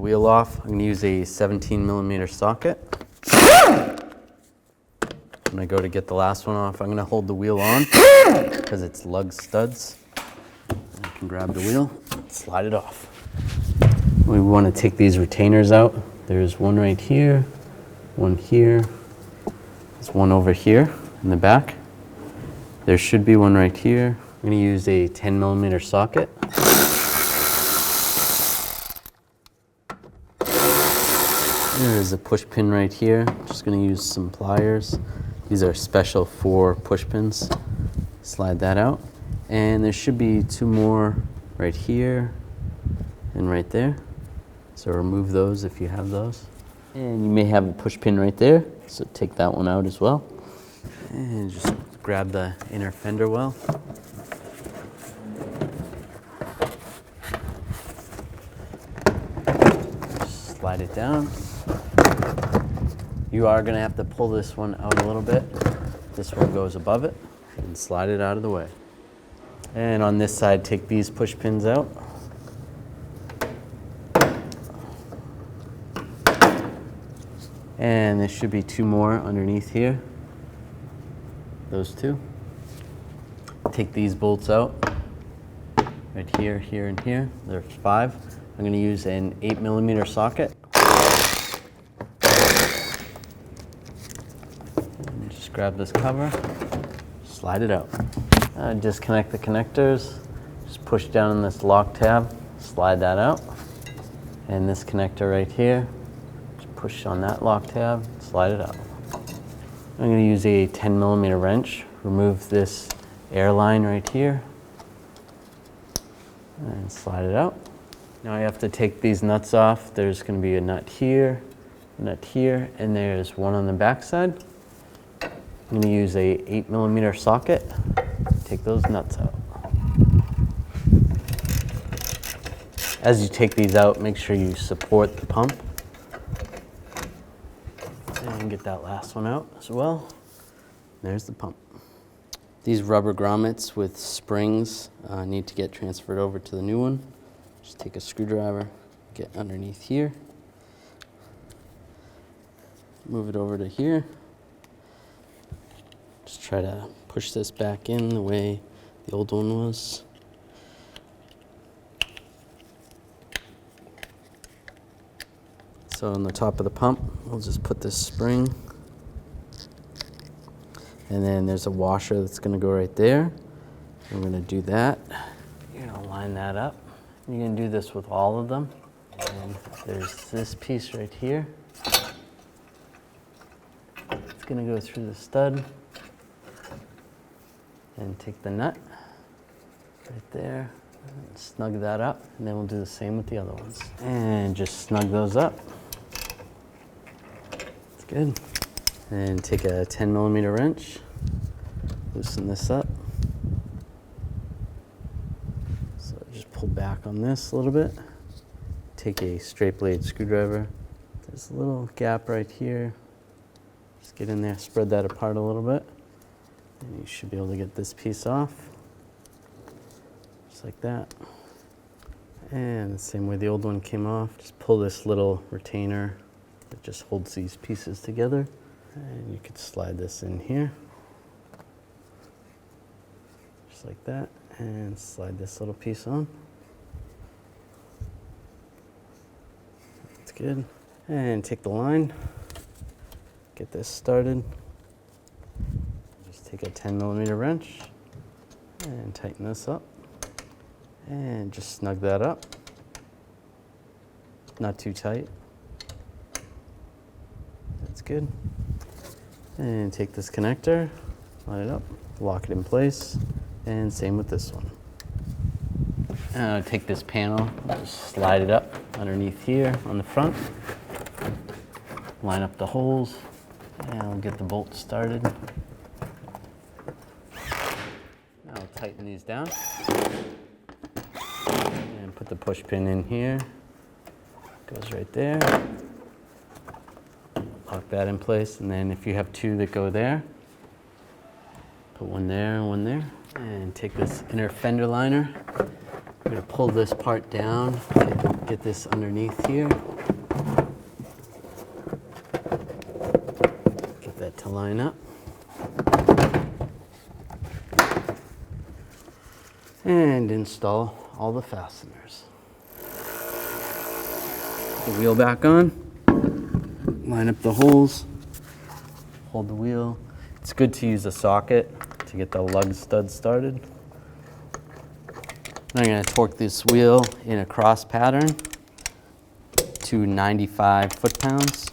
wheel off, I'm going to use a 17mm socket. When I go to get the last one off, I'm going to hold the wheel on because it's lug studs. I can grab the wheel and slide it off. We want to take these retainers out. There's one right here, one here. There's one over here in the back. There should be one right here. I'm going to use a 10mm socket. There's a push pin right here. Just going to use some pliers. These are special for push pins. Slide that out. And there should be two more right here and right there. So remove those if you have those. And you may have a push pin right there, so take that one out as well. And just grab the inner fender well. Just slide it down. You are going to have to pull this one out a little bit. This one goes above it, and slide it out of the way. And on this side, take these push pins out. And there should be two more underneath here. Those two. Take these bolts out. Right here, here, and here. There's 5. I'm going to use an 8mm socket. And just grab this cover, slide it out. Disconnect the connectors. Just push down on this lock tab, slide that out. And this connector right here, just push on that lock tab, slide it out. I'm going to use a 10mm wrench, remove this air line right here, and slide it out. Now I have to take these nuts off. There's going to be a nut here, and there's one on the back side. I'm going to use a 8mm socket, take those nuts out. As you take these out, make sure you support the pump. And get that last one out as well. There's the pump. These rubber grommets with springs need to get transferred over to the new one. Just take a screwdriver, get underneath here, move it over to here. Just try to push this back in the way the old one was. So on the top of the pump, we'll just put this spring. And then there's a washer that's going to go right there. We're going to do that. You're going to line that up. You're going to do this with all of them. And there's this piece right here. It's going to go through the stud. And take the nut right there. And snug that up. And then we'll do the same with the other ones. And just snug those up. That's good. And take a 10mm wrench, loosen this up. So just pull back on this a little bit. Take a straight blade screwdriver. There's a little gap right here. Just get in there, spread that apart a little bit. And you should be able to get this piece off. Just like that. And the same way the old one came off, just pull this little retainer that just holds these pieces together. And you could slide this in here, just like that, and slide this little piece on. That's good. And take the line, get this started. Just take a 10mm wrench and tighten this up. And just snug that up. Not too tight. That's good. And take this connector, line it up, lock it in place, and same with this one. Take this panel, just slide it up underneath here on the front, line up the holes, and we'll get the bolts started. Now we'll tighten these down, and put the push pin in here, goes right there. Lock that in place, and then if you have two that go there, put one there and one there. And take this inner fender liner. We're going to pull this part down, get this underneath here. to line up. And install all the fasteners. Put the wheel back on, line up the holes, hold the wheel. It's good to use a socket to get the lug stud started. Then I'm going to torque this wheel in a cross pattern to 95 foot-pounds.